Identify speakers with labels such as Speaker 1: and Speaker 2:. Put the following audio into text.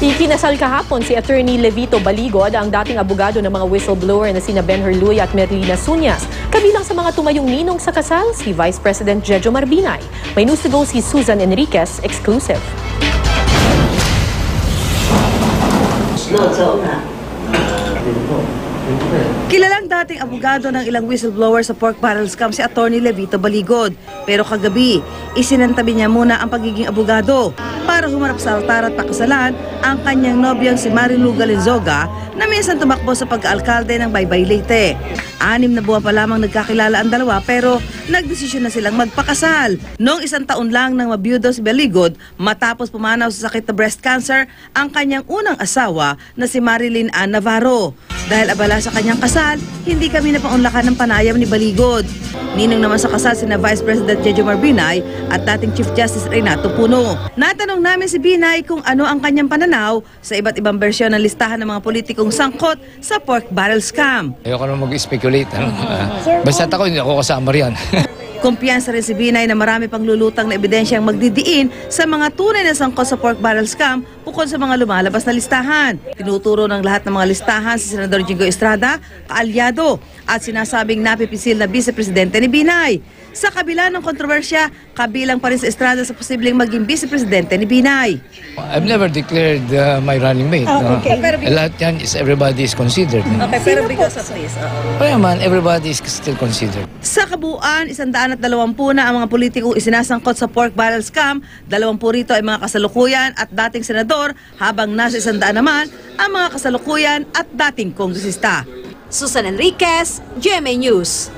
Speaker 1: Ikinasal kahapon si Attorney Levito Baligod, ang dating abogado ng mga whistleblower na sina Ben Herluy at Merlina Suñas. Kabilang sa mga tumayong ninong sa kasal, si Vice President Jejo Marbinay. May news to go si Susan Enriquez, exclusive.
Speaker 2: Kilalang dating abogado ng ilang whistleblower sa pork barrel scam si Attorney Levito Baligod. Pero kagabi, isinantabi niya muna ang pagiging abogado para humarap sa altar at pakasalan ang kanyang nobyang si Marilu Galenzoga na minsan tumakbo sa pagkaalkalde ng Baybay Leyte. 6 na buwan pa lamang nagkakilala ang dalawa pero nagdesisyon na silang magpakasal. Noong 1 taon lang nang mabiyudo si Baligod matapos pumanaw sa sakit na breast cancer ang kanyang unang asawa na si Marilyn Ann Navarro. Dahil abala sa kanyang kasal, hindi kami napaunlakan ng panayam ni Baligod. Ninong naman sa kasal sina Vice President Jejo Marbinay at dating Chief Justice Renato Puno. Natanong namin si Binay kung ano ang kanyang pananaw sa iba't ibang bersyon ng listahan ng mga politikong sangkot sa pork barrel scam.
Speaker 3: Ayoko na mag-speculate. Basta ako, hindi ako kasama riyan.
Speaker 2: Kumpiyansa rin si Binay na marami pang lulutang na ebidensyang magdidiin sa mga tunay na sangkot sa pork barrel scam bukod sa mga lumalabas na listahan. Tinuturo ng lahat ng mga listahan si Senador Jingo Estrada, kaalyado, at sinasabing napipisil na vice-presidente ni Binay. Sa kabila ng kontrobersya, kabilang pa rin sa Estrada sa posibleng maging vice-presidente ni Binay.
Speaker 3: I've never declared my running mate.
Speaker 2: Okay.
Speaker 3: Lahat yan is everybody is considered.
Speaker 2: Okay, pero because of this.
Speaker 3: Kaya man, everybody is still considered.
Speaker 2: Sa kabuuan, 120 na ang mga politikong isinasangkot sa pork barrel scam. 20 rito ay mga kasalukuyan at dating senador, habang nasa 100 naman ang mga kasalukuyan at dating kongresista.
Speaker 4: Susan Enriquez, GMA News.